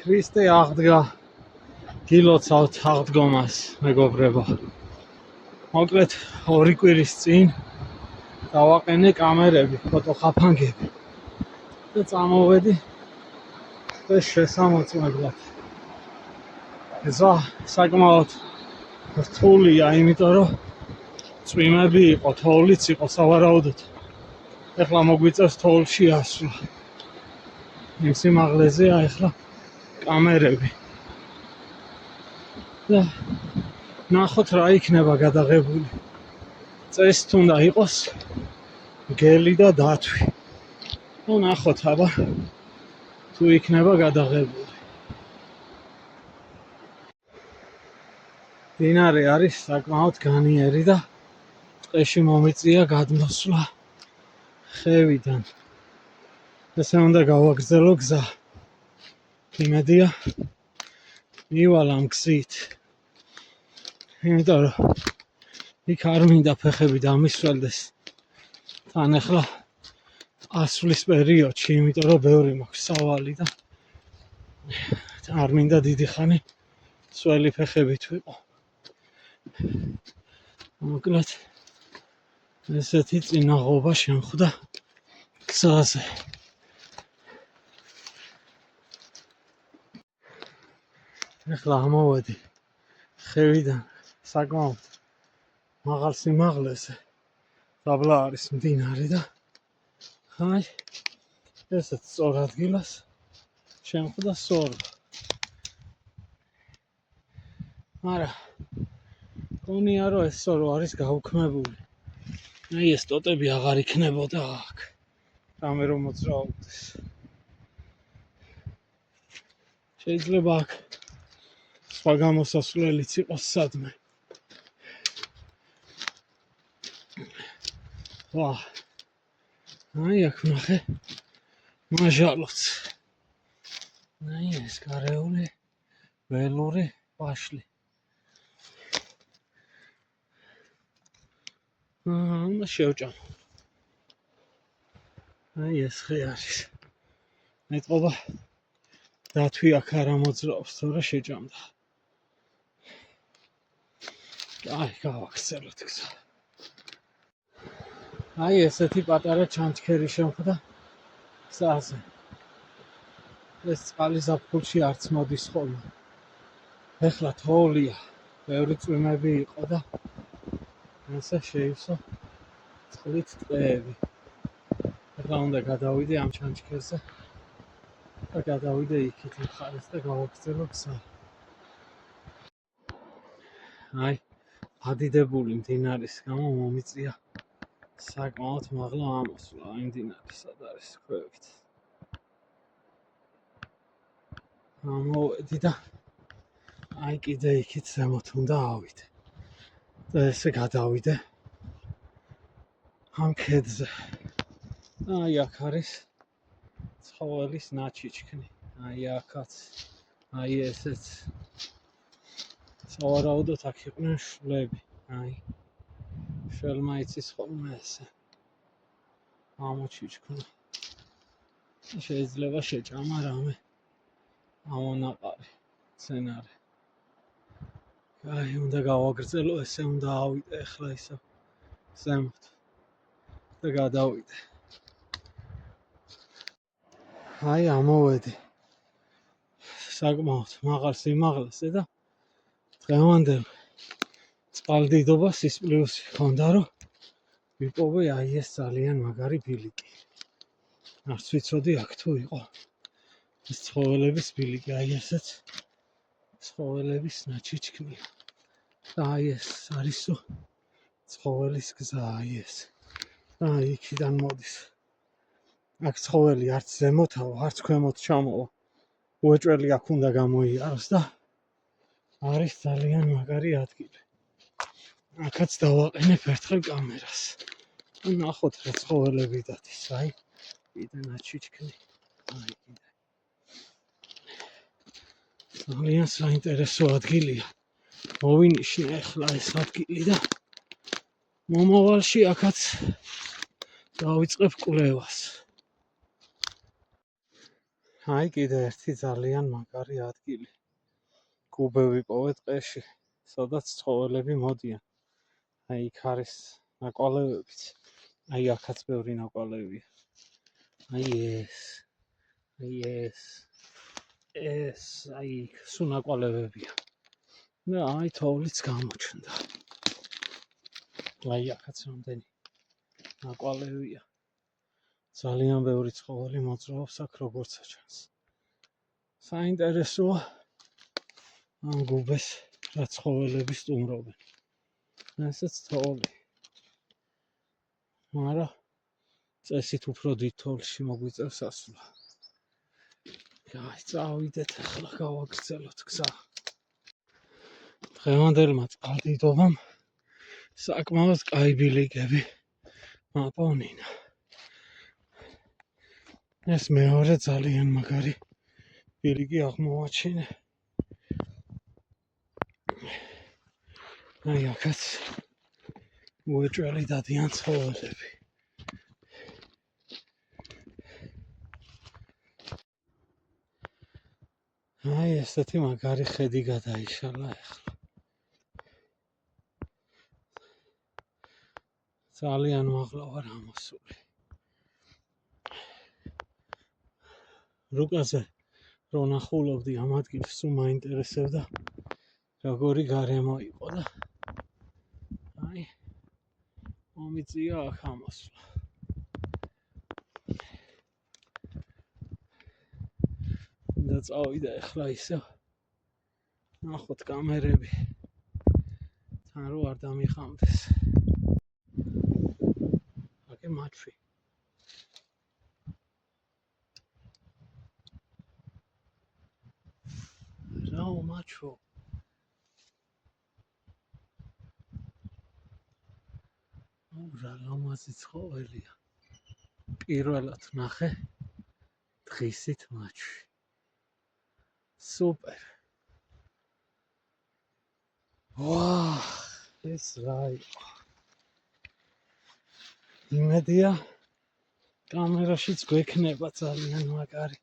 ქრისტე აღდგა გილოცავთ აღდგომას, მეგობრებო. მოკლედ 2 კვირის წინ დავაყენე კამერები, ფოტოხაფანგები და წამოვედი ეს შესამოწმებლად. ეზა საკმაოდ რთულია, იმიტომ რომ წვიმები იყო, თოვლიც იყო სავარაუდოდ. ეხლა მოგვიწევს თოვლში ასვლა. იმ სიმაღლეზეა ეხლა კამერები. და ნახოთ რა იქნება გადაღებული. წესი თუნდა იყოს გელი და დათვი. ნუ ნახოთ აბა თუ იქნება გადაღებული. დინარე არის საკმაოდ განიერი და ტყეში მომიწია გადმოსვლა ხევიდან. ესე უნდა გავაგრძელო გზა. იმედია მივალ ამ გზით. იმიტომ რომ იქ არ მინდა ფეხები დამისველდეს. თან ახლა ასვლის პერიოდში, იმიტომ რომ ბევრი მაქვს სავალი და არ მინდა დიდი ხანი სველი ფეხებით ვიყო. მოკლედ ესეთი წინაღობა შემხვდა გზაზე. ეხლა ამოვედი ხევიდან საკმაოდ მაღალ სიმაღლეზე. დაბლა არის მდინარე და აი ესეთ სწორ ადგილას შემხვდა სორბა. მაგრამ გონია რომ ეს სორბა არის გაუქმებული. აი ეს ტოტები აღარ იქნებოდა აქ. რამე რომ მოძრაობდეს. შეიძლება აქ სხვა გამოსასვლელიც იყოს სადმე. ვა. აი აქ ნახე. მაჟალოც. აი ეს გარეული ველური პაშლი. უნდა შევჭამო. აი ეს ხე არის. მეტყობა დათვი აქ არა მოძრაობს, თორე შეჭამდა. აი, გავაგრძელოთ გზა. აი ესეთი პატარა ჩანჩქერი შემხვდა გზაზე. ეს წყალი ზაფხულში არც მოდის ხოლმე. ეხლა თოვლია, ბევრი წვიმები იყო და ასე შეივსო წყლით ტყეები. ეხლა უნდა გადავიდე ამ ჩანჩქერზე და გადავიდე იქით მხარეს და გავაგრძელო გზა. აი, ადიდებული მდინარის გამო მომიწია საკმაოდ მაღლა ამოსვლა. აი მდინარი სად არის ქვევით. ამოვედი და აი კიდე იქით ზემოთ უნდა ავიდე. და ესე გადავიდე ამ ქედზე. აი აქ არის ცხოველის ნაჩიჩქნი. აი აქაც. აი ესეც. სავარაუდოდ აქ იყვნენ შვლები. აი შველმა იცის ხოლმე ესე. ამოჩიჩქნა. შეიძლება შეჭამა რამე ამონაყარი სცენარი. აი უნდა გავაგრძელო, ესე უნდა ავიდე ახლა ისევ ზემოთ და გადავიდე. აი ამოვედი საკმაოდ მაღალ სიმაღლეზე და დღევანდელ წყალდიდობას ის პლუსი ჰქონდა, რომ ვიპოვე აი ეს ძალიან მაგარი ბილიკი. არც ვიცოდი აქ თუ იყო ეს ცხოველების ბილიკი, აი ესეც ცხოველების ნაჩიჩქნია. და აი ეს არისო ცხოველის გზა, აი ეს. და აი იქიდან მოდის. აქ ცხოველი არც ზემოთაო, არც ქვემოთ ჩამოვა. უეჭველი აქ უნდა გამოიაროს და არის ძალიან მაგარი ადგილი. აქაც დავაყენებ ერთხელ კამერას. ნახოთ რა ცხოველები დადის, აი კიდე ნაჩიჩქნი. აი კიდე. ძალიან საინტერესო ადგილია. მოვინიშნე ახლა ეს ადგილი და მომავალში აქაც დავიწყებ კვლევას. აი კიდე ერთი ძალიან მაგარი ადგილი. კუბე ვიპოვე ტყეში, სადაც ცხოველები მოდიან. აი იქ არის ნაკვალევებიც. აი აქაც ბევრი ნაკვალევია. აი ეს აი სუნაკვალევებია. და აი თოვლიც გამოჩნდა. აი აქაც რამდენი ნაკვალევია. ძალიან ბევრი ცხოველი მოძრაობს აქ როგორც ჩანს. საინტერესოა ამ გუბეს რა ცხოველები სტუმრობენ. ესეც თოვლი. მაგრამ წესით უფრო დიდ თოვლში მოგვიწევს ასვლა. აი წავიდეთ ახლა გავაგრძელოთ გზა. დღევანდელმა წყალდიდობამ საკმაოდ კაი ბილიკები მაპოვნინა. ეს მეორე ძალიან მაგარი ბილიკი აღმოვაჩინე. აი აქაც უეჭველი დადიან ცხოველები. აი ესეთი მაგარი ხედი გადაიშალა ახლა. ძალიან მაღლა ვარ ამოსული. რუკაზე რო ნახულობდი ამ ადგილს სულ მაინტერესებდა როგორი გარემო იყო და აი მომიწია აქ ამოსვლა. და წავიდა ახლა ისევ ნახოთ კამერები თან რო არ დამიხამდეს. აკე მაჩვი. რაო მაჩვო. რა ლამაზი ცხოველია. პირველად ნახე დღისით მაჩვი. სუპერ. ვაა, ეს რა იყო. იმედია კამერაშიც გვექნება ძალიან მაგარი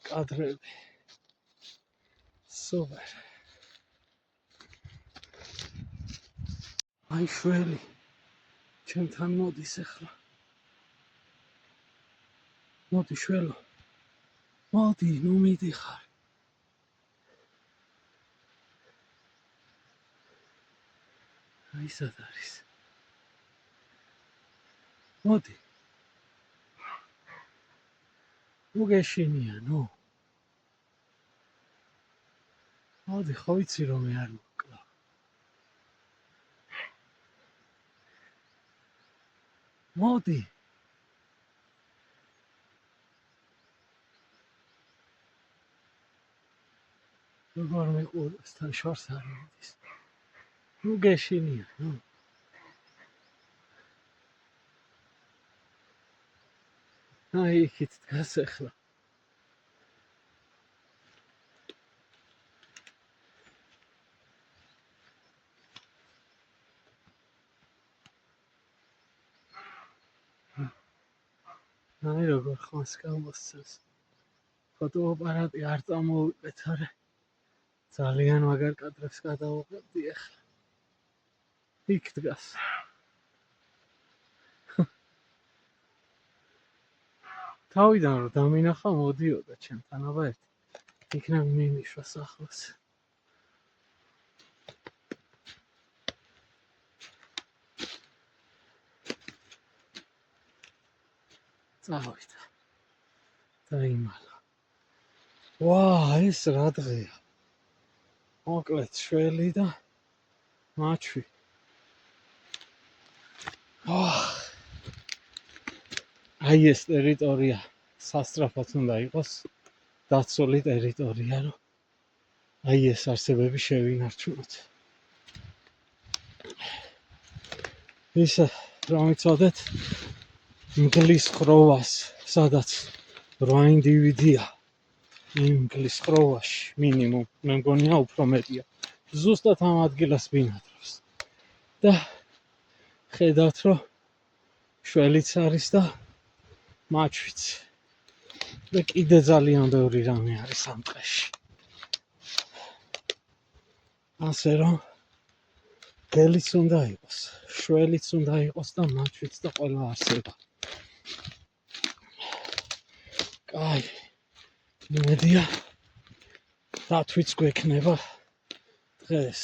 კადრები. სუპერ. აი შველი ჩემთან მოდის ახლა. მოდი შველო. მოდი, ნუ მიდიხარ. აი სად არის. მოდი. ნუ გეშინია, ნუ. მოდი, ხო ვიცი რომ მე არ მოკლავ. მოდი. როგორ მიყურებს თან შორს არ მიდის. ნუ გეშინია, ნუ. აი იქით დგას ახლა. აი როგორ ხმას გამოსცემს. ფოტოაპარატი არ წამოვიყეთარე. ძალიან მაგარ კადრებს გადავუღებდი ახლა. იქ დგას. თავიდან რომ დამინახა მოდიოდა ჩემთან, აბა ერთი. იქნებ მიმიშვა სახლს. წავიდა. დაიმალა. ვა, ეს რა დღეა. მოკლედ შველი და მაჩვი. აი ეს ტერიტორია სასწრაფოდ უნდა იყოს დაცული ტერიტორია, რომ აი ეს არსებები შევინარჩუნოთ. ისა რომ იცოდეთ მგლის ხროვას, სადაც 8 ინდივიდია იმ მგლის ხროვაში მინიმუმ, მე მგონია უფრო მეტია. ზუსტად ამ ადგილას ბინადრობს. და ხედავთ რომ შველიც არის და მაჩვიც. და კიდე ძალიან ბევრი რამე არის ამ დღეში. ასე რომ გელიც უნდა იყოს, შველიც უნდა იყოს და მაჩვიც და ყველა არსება. კაი, იმედია რათვიც გვექნება დღეს.